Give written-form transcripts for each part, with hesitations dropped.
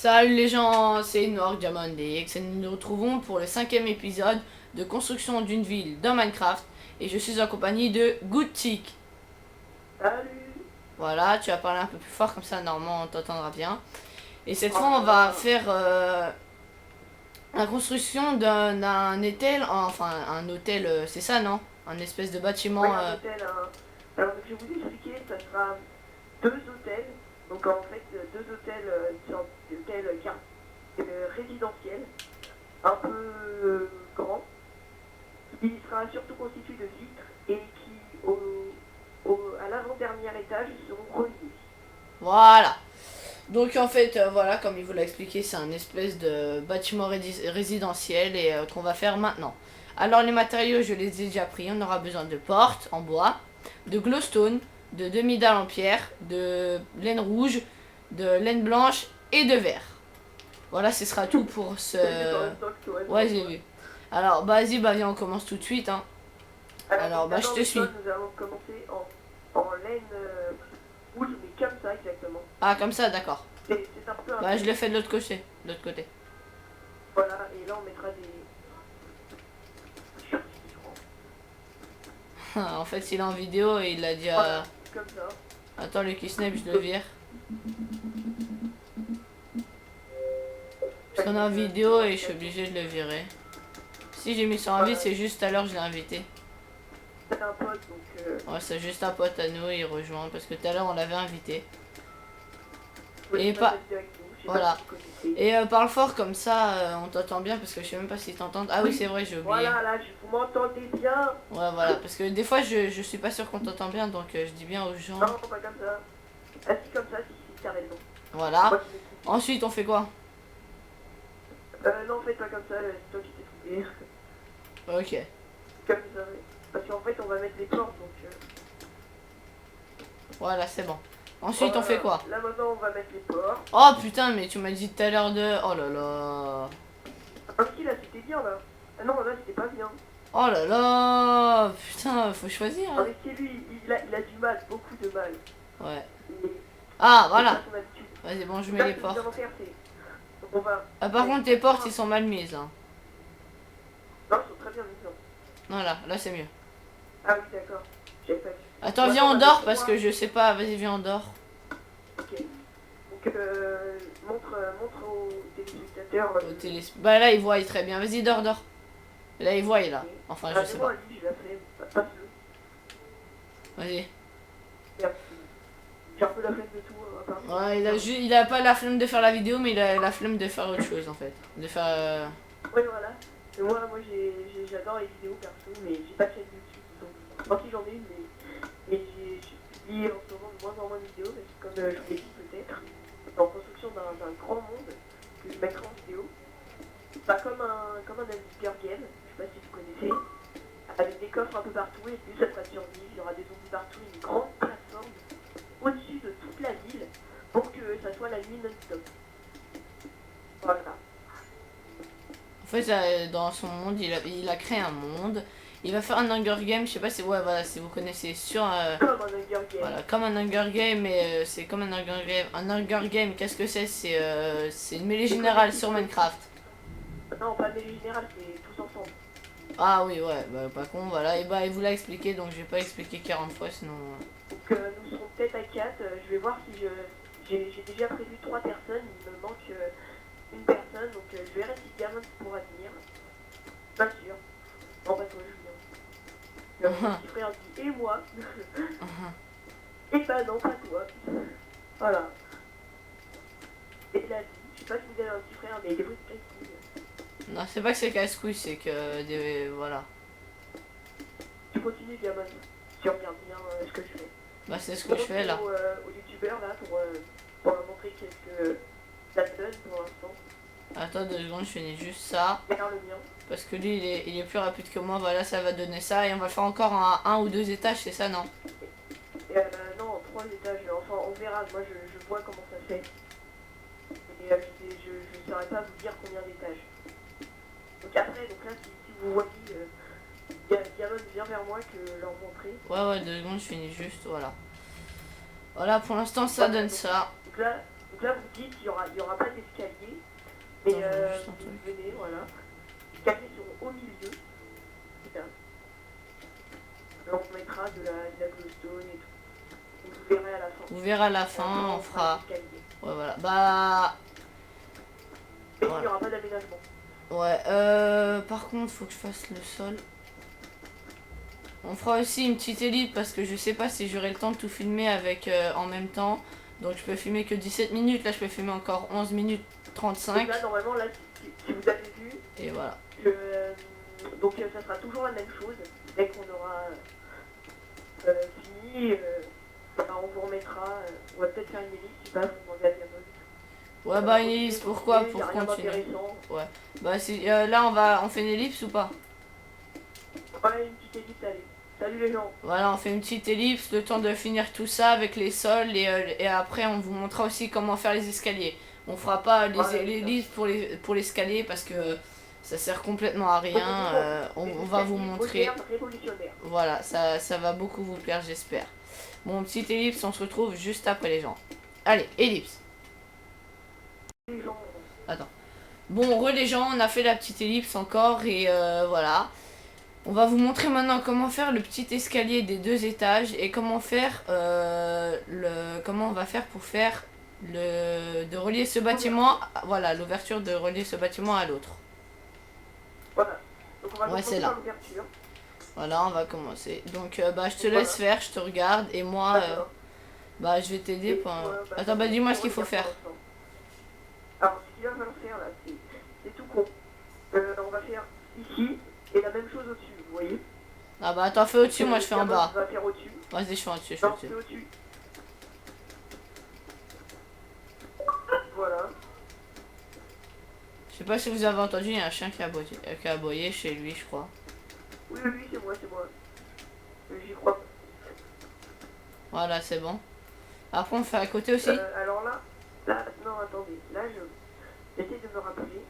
Salut les gens, c'est Noir Diamond et nous nous retrouvons pour le 5e épisode de construction d'une ville dans Minecraft et je suis en compagnie de Goutik. Salut. Voilà, tu vas parler un peu plus fort comme ça, normalement on t'entendra bien. Et cette fois on va faire la construction d'un hôtel, enfin un hôtel, c'est ça non? Un espèce de bâtiment. Oui, un hôtel. Alors, je vais vous expliquer, ça sera deux hôtels. Donc, en fait, deux hôtels, une sorte d'hôtel résidentiel, un peu grand, qui sera surtout constitué de vitres et qui, à l'avant-dernier étage, seront reliés. Voilà. Donc en fait, voilà, comme il vous l'a expliqué, c'est un espèce de bâtiment résidentiel et qu'on va faire maintenant. Alors les matériaux, je les ai déjà pris. On aura besoin de portes en bois, de glowstone, de demi-dalle en pierre, de laine rouge, de laine blanche et de verre. Voilà, ce sera tout pour ce... Ouais, j'ai vu. Alors, bah, vas-y, bah viens, on commence tout de suite. Hein. Alors bah, je te suis. Nous allons commencer en laine rouge, mais comme ça exactement. Ah, comme ça, d'accord. C'est un peu un... Bah, je le fais de l'autre côté. Voilà, et là on mettra des... En fait, il est en vidéo et il a dit à... Voilà, comme ça. Attends, le Kisnap, je le vire. Parce qu'on est en vidéo et je suis obligé de le virer. Si j'ai mis sur invite, c'est juste à l'heure je l'ai invité. C'est un pote, donc... Ouais, c'est juste un pote à nous, il rejoint. Parce que tout à l'heure, on l'avait invité. Oui, Et pas... Voilà. Et parle fort comme ça, on t'entend bien parce que je sais même pas si t'entendent. Ah oui, c'est vrai, j'ai oublié. Voilà, là, vous m'entendez bien? Ouais, voilà, parce que des fois je suis pas sûr qu'on t'entend bien, donc je dis bien aux gens. Non, pas comme ça. Assis comme ça, si, t'as raison. Voilà. Moi, Ensuite, on fait quoi? non, faites pas comme ça, c'est toi qui t'es trompé. Ok. Comme ça, oui. Parce qu'en fait, on va mettre les portes, donc... Voilà, c'est bon. Ensuite, voilà. on fait quoi? Là, maintenant, on va mettre les portes. Oh putain, mais tu m'as dit tout à l'heure de... Oh là là. Ah si, là, c'était bien, là. Ah non, là, c'était pas bien. Oh là là. Putain, faut choisir. Non, Hein. mais c'est lui, il a du mal, beaucoup de mal. Ouais. Et Ah, voilà. son habitude. Vas-y, bon, je mets Là, les ce que portes. nous allons faire, c'est... On va... Ah, par contre, tes portes, ils sont mal mises. Hein. Non, ils sont très bien mis, non. Non, là c'est mieux. Ah oui, d'accord. J'avais pas vu. Attends, viens, on dort parce que je sais pas. Vas-y, viens, on dort. Ok. Donc, montre aux téléspectateurs. Bah là, il voit très bien. Vas-y, dors, dors. Là, il voit, là. Ok. Enfin, Ah, je sais c'est pas. moi, lui, je l'ai fait. Passe-le. Vas-y. Merci. J'ai un peu la flemme de tout. Ouais, il a pas la flemme de faire la vidéo, mais il a la flemme de faire autre chose, en fait. De faire... Ouais, voilà. Et moi j'adore les vidéos perso, mais j'ai pas de chaîne YouTube. Donc, enfin, si j'en ai une, mais je publie en ce moment de moins en moins de vidéos, parce que comme je vous l'ai dit peut-être, en construction d'un grand monde que je mettrai en vidéo. Pas comme un Hunger Game, je sais pas si vous connaissez, avec des coffres un peu partout, et puis ça sera survivre, il y aura des zombies partout, une grande plateforme au-dessus de toute la ville pour que ça soit la nuit non-stop. Voilà. En fait, dans son monde, il a créé un monde. Il va faire un Hunger Game, je sais pas si, ouais, voilà, si vous connaissez sur... Comme un Hunger Game. Voilà, comme un Hunger Game, mais c'est comme un Hunger Game. Un Hunger Game, qu'est-ce que c'est? C'est une mêlée générale sur Minecraft. Non, pas mêlée générale, c'est tous ensemble. Ah oui, ouais, bah pas con, voilà. Et bah, il vous l'a expliqué, donc je vais pas expliquer 40 fois, sinon... Donc nous serons peut-être à 4, je vais voir si j'ai déjà prévu 3 personnes, il me manque une personne, donc je verrai si Diamond pourra venir. Pas sûr. Bon bah toi Julien. Mon petit frère dit et moi. Et bah non, pas toi. Voilà. Et la vie, je sais pas si vous avez un petit frère, mais il est bruits de casse-couille. Non, c'est pas que c'est casse-couille, c'est que... voilà. Tu continues Diamond, tu regardes bien ce que je fais. Bah c'est ce que je fais là. Aux youtubeurs là pour leur montrer qu'est-ce que ça donne pour l'instant. Attends 2 secondes, je finis juste ça. Derrière le mien. Parce que lui il est plus rapide que moi, voilà ça va donner ça. Et on va faire encore un ou 2 étages, c'est ça non? Non, 3 étages, enfin on verra, moi je vois comment ça fait. Et je ne saurais pas vous dire combien d'étages. Donc après, donc là si vous voyez, Diamond vient vers moi que leur montrer. Ouais 2 secondes, je finis juste, voilà. Voilà pour l'instant ça donne ça. Donc Donc là, vous dites il y aura pas d'escalier. Mais Non, juste un vous truc. venez, voilà. Les escaliers seront au milieu. C'est ça. Alors on mettra de la glowstone et tout. Donc, vous verrez à la fin. Vous verrez à la Et fin, après, on fera... les escaliers. Ouais, voilà. Bah... Et il Voilà. n'y aura pas d'aménagement. Ouais, par contre, faut que je fasse le sol. On fera aussi une petite élite parce que je sais pas si j'aurai le temps de tout filmer avec en même temps. Donc je peux filmer que 17 minutes, là je peux filmer encore 11 minutes 35. Donc là, normalement, là, si vous avez vu, Et voilà. donc ça sera toujours la même chose. Dès qu'on aura fini, on vous remettra. On va peut-être faire une élite, je sais pas, vous demandez à Diamond. Ouais bah une ellipse, pourquoi? Il y a Pour rien continuer. d'intéressant. Ouais. Bah si, là on fait une ellipse ou pas? Ouais, une petite élite, allez. Salut les gens. Voilà, on fait une petite ellipse, le temps de finir tout ça avec les sols et après on vous montrera aussi comment faire les escaliers. On fera pas Voilà, l'ellipse pour l'escalier parce que ça sert complètement à rien. On va vous montrer. Révolutionnaire. Voilà, ça va beaucoup vous plaire, j'espère. Bon, petite ellipse, on se retrouve juste après les gens. Allez, ellipse. Les gens. Attends. Bon, les gens, on a fait la petite ellipse encore et voilà. On va vous montrer maintenant comment faire le petit escalier des 2 étages et comment faire comment on va faire pour faire de relier ce bâtiment, voilà, l'ouverture de relier ce bâtiment à l'autre. Voilà. Donc on va Ouais, c'est commencer là. par l'ouverture. Voilà, on va commencer. Donc bah je te laisse faire, je te regarde et moi bah je vais t'aider pour... Attends, bah dis-moi ce qu'il faut faire. Alors ce qu'il va falloir faire là, c'est tout con. On va faire ici et la même chose au-dessus, vous voyez. Ah bah attends, fais au-dessus, moi je fais en bas. On va faire au-dessus. Vas-y, je fais au-dessus, je fais Non, au-dessus. c'est au-dessus. Voilà. Je sais pas si vous avez entendu, il y a un chien qui a aboyé chez lui, je crois. Oui, oui, c'est moi, c'est moi. J'y crois. Voilà, c'est bon. Après, on fait à côté aussi. Alors là, non, attendez. Là, j'essaie de me rappeler.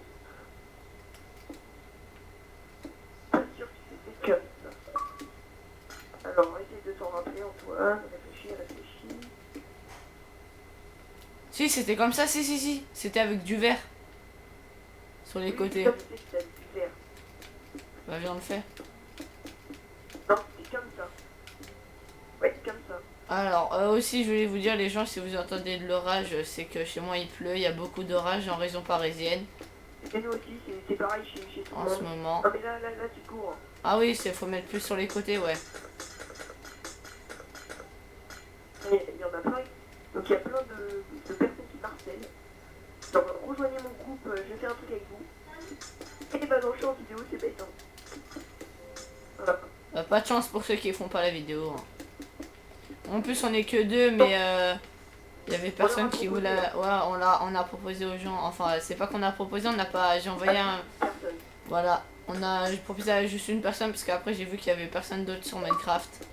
Pas sûr que c'était comme ça. Alors, essaye de s'en rappeler, Antoine. Réfléchis. Si, c'était comme ça, si. C'était avec du verre. Sur les côtés. Ça, je sais que t'as du vert. Bah, viens, on le fait. Non, c'est comme ça. Ouais, comme ça. Alors, aussi, je voulais vous dire, les gens, si vous entendez de l'orage, c'est que chez moi il pleut. Il y a beaucoup d'orage en région parisienne. Et nous aussi, c'est pareil chez tout le En monde. ce moment. Non, mais là, tu cours. Ah oui, faut mettre plus sur les côtés, ouais. Et il y en a plein. Donc il y a plein de personnes qui marcellent. Donc rejoignez mon groupe, je vais faire un truc avec vous. Et bah dans le champ vidéo, c'est bête. Hein. Voilà. Bah, pas de chance pour ceux qui font pas la vidéo. Hein. En plus, on est que 2, mais il y avait personne qui voulait. Ouais, on a proposé aux gens. Enfin, c'est pas qu'on a proposé, on n'a pas. J'ai envoyé un. Personne. Voilà, j'ai proposé à juste une personne parce qu'après j'ai vu qu'il y avait personne d'autre sur Minecraft.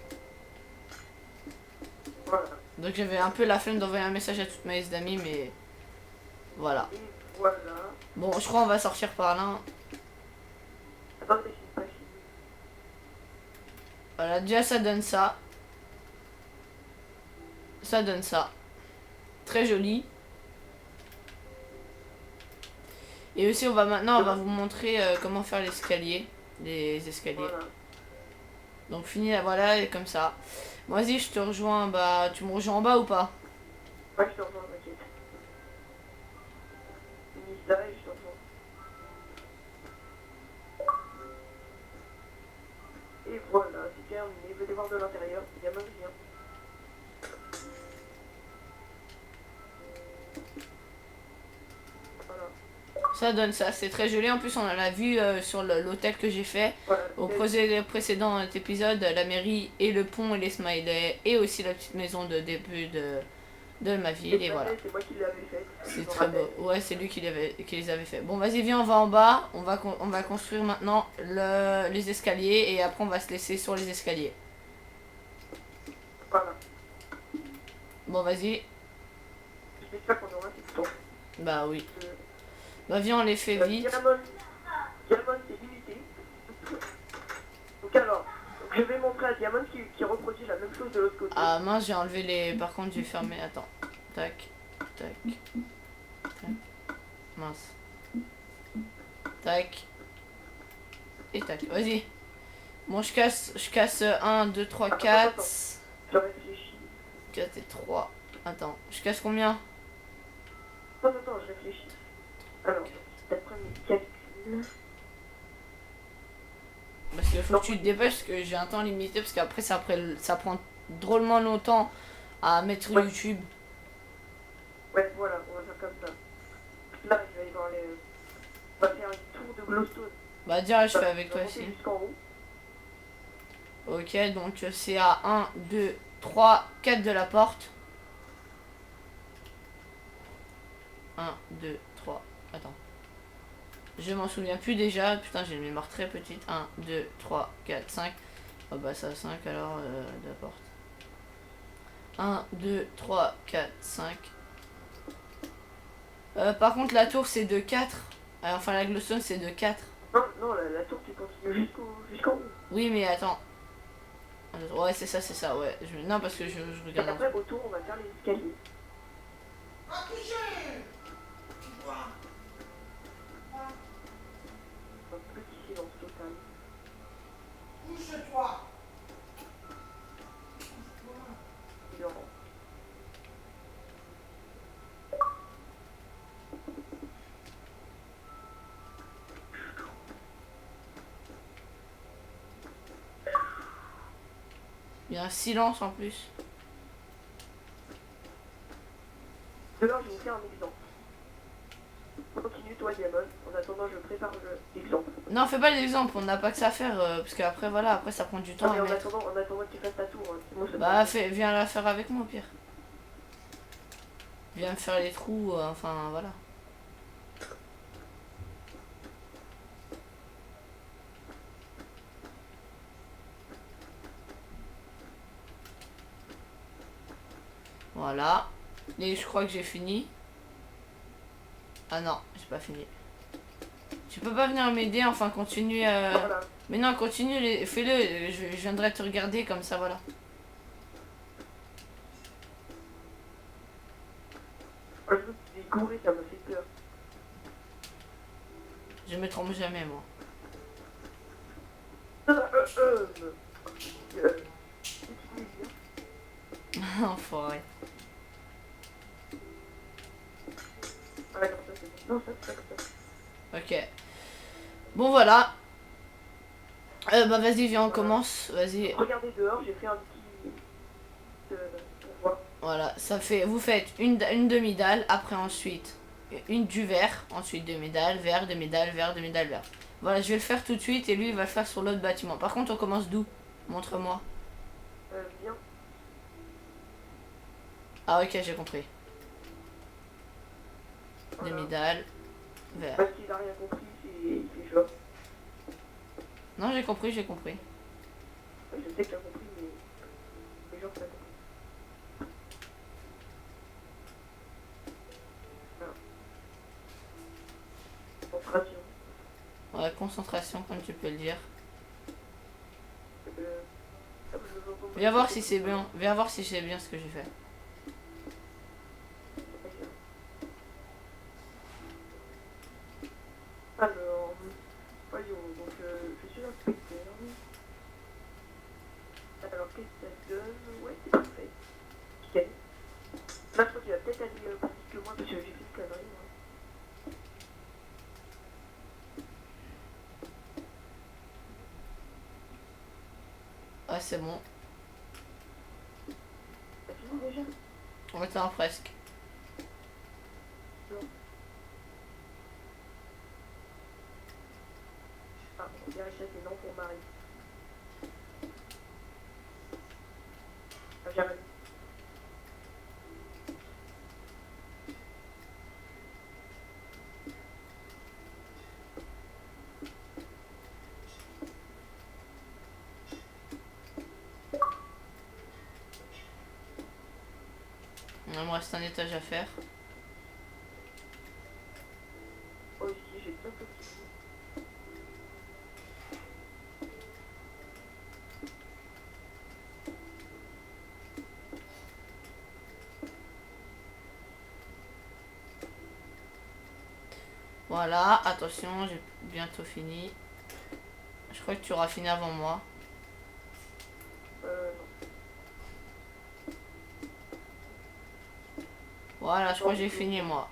Voilà. Donc j'avais un peu la flemme d'envoyer un message à toutes mes amies, mais voilà. Et voilà. Bon, je crois qu'on va sortir par là. Attendez, c'est pas fini. Voilà, déjà ça donne ça. Ça donne ça. Très joli. Et aussi on va vous montrer comment faire l'escalier. Les escaliers. Voilà. Donc fini, voilà, et comme ça. Moi, vas-y, je te rejoins. Bah, tu me rejoins en bas ou pas? Ouais, je te rejoins, t'inquiète. Finis ça et je te rejoins. Et voilà, c'est terminé. Venez voir de l'intérieur. Il y a même rien. Voilà. Ça donne ça, c'est très joli. En plus, on l'a vu sur l'hôtel que j'ai fait. Voilà. Au précédent épisode, la mairie et le pont et les smileys. Et aussi la petite maison de début de ma ville. Et voilà. C'est moi qui l'avais fait. C'est très beau. Ouais, c'est lui qui les avait fait. Bon, vas-y, viens, on va en bas. On va construire maintenant les escaliers. Et après, on va se laisser sur les escaliers. Voilà. Bon, vas-y. J'espère qu'on aura assez de temps. Bah oui. Bah viens, on les fait vite. Diamond, c'est limité. Donc alors, je vais montrer à Diamond qui reproduit la même chose de l'autre côté. Ah mince, j'ai enlevé les... Par contre, j'ai fermé. Attends. Tac. Tac. Tac. Mince. Tac. Et tac. Vas-y. Bon, je casse 1, 2, 3, 4. Je réfléchis. 4 et 3. Attends, je casse combien? Attends, je réfléchis. Alors, d'après mes calculs... Parce qu'il faut que tu te dépêches, parce que j'ai un temps limité, parce qu'après ça prend drôlement longtemps à mettre sur YouTube. Ouais, voilà, on va faire comme ça. Là, je vais aller voir les... On va faire une tour de glowstone. Bah direct, je fais avec toi aussi. Jusqu'en haut. Ok, donc c'est à 1, 2, 3, 4 de la porte. 1, 2, 3. Attends. Je m'en souviens plus déjà. Putain, j'ai une mémoire très petite. 1, 2, 3, 4, 5. Oh bah ça 5 alors de la porte. 1, 2, 3, 4, 5. Par contre la tour c'est de 4. Enfin la glowstone c'est de 4. Non, la tour tu continues jusqu'en haut. Oui mais attends. Ouais c'est ça, ouais. Non parce que je regarde. Et après autour on va faire les escaliers. Un petit silence total. Couche-toi. Il en rentre. Il y a un silence en plus. Dehors, je vais vous faire un exemple. Continue toi, Diamond. En attendant, je prépare l'exemple. Non, fais pas l'exemple, on n'a pas que ça à faire, parce qu'après, voilà, après ça prend du temps mais à en mettre. attendant que tu fasses ta tour, hein. Sinon, ça Bah, viens la faire avec moi, au pire. Viens me faire les trous, enfin, voilà. Voilà. Et je crois que j'ai fini. Ah non, j'ai pas fini. Tu peux pas venir m'aider, enfin, continue. Voilà. Mais non, continue, fais-le, je viendrai te regarder comme ça, voilà. Je veux que tu es gouré, ça me fait peur. Je me trompe jamais, moi. Enfoiré. Ah, comme ça, c'est bon. Non, ça. Ok. Bon, voilà. Bah, vas-y, viens, on commence. Vas-y. Regardez dehors, j'ai fait un petit... pour voir. Voilà, ça fait. Vous faites une demi-dalle, après ensuite une du vert, ensuite demi-dalle, vert, demi-dalle, vert, demi-dalle, vert. Voilà, je vais le faire tout de suite et lui il va le faire sur l'autre bâtiment. Par contre, on commence d'où? Montre-moi. Bien. Ah, ok, j'ai compris. Voilà. Demi-dalle, vert. Parce qu'il a rien compris, il fait genre. Non, j'ai compris, j'ai compris. Je sais que t'as compris, mais genre, t'as compris. Voilà. Concentration. Ouais, concentration, comme tu peux le dire. Viens voir si c'est bien. Viens voir si c'est bien ce que j'ai fait. Alors, voyons, donc je suis inspecteur. Alors, qu'est-ce que ça donne? Ouais, c'est parfait. Nickel. Là, je crois qu'il va peut-être aller plus vite que moi parce que j'ai fait une connerie, moi. Ah, c'est bon. T'as fini déjà? Attends, presque. Non. Ah, on dirait que ça c'est non pour Marie. Ah, j'arrête. Il me reste un étage à faire. Oh, ici, j'ai plein de petits. Voilà, attention, j'ai bientôt fini. Je crois que tu auras fini avant moi. Non. Voilà, je crois que j'ai fini moi.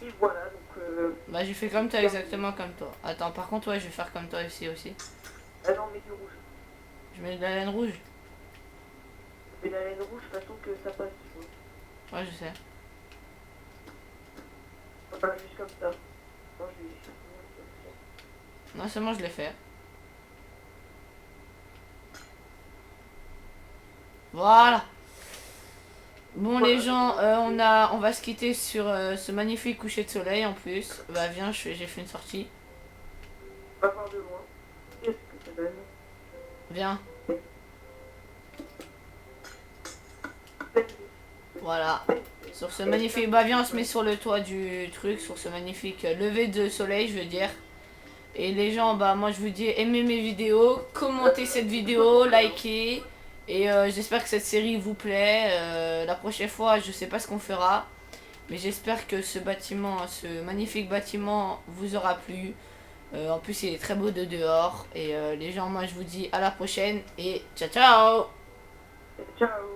Et voilà, donc... Bah j'ai fait comme toi, exactement comme toi. Attends, par contre, ouais, je vais faire comme toi ici aussi. Ah non, mais du rouge. Je mets de la laine rouge. Mais la laine rouge, de toute façon, que ça passe, tu vois. Ouais, je sais. Enfin, juste comme ça. Non, Non, c'est bon, je l'ai fait. Voilà. Bon les gens, on va se quitter sur ce magnifique coucher de soleil en plus. Bah viens, j'ai fait une sortie. On va voir de loin. Qu'est-ce que ça donne? Viens. Voilà. Sur ce magnifique... Bah viens, on se met sur le toit du truc, sur ce magnifique lever de soleil, je veux dire. Et les gens, bah moi je vous dis, aimez mes vidéos, commentez cette vidéo, likez. Et j'espère que cette série vous plaît. La prochaine fois, je sais pas ce qu'on fera. Mais j'espère que ce bâtiment, ce magnifique bâtiment vous aura plu. En plus, il est très beau de dehors. Et les gens, moi je vous dis à la prochaine. Et ciao ciao! Ciao!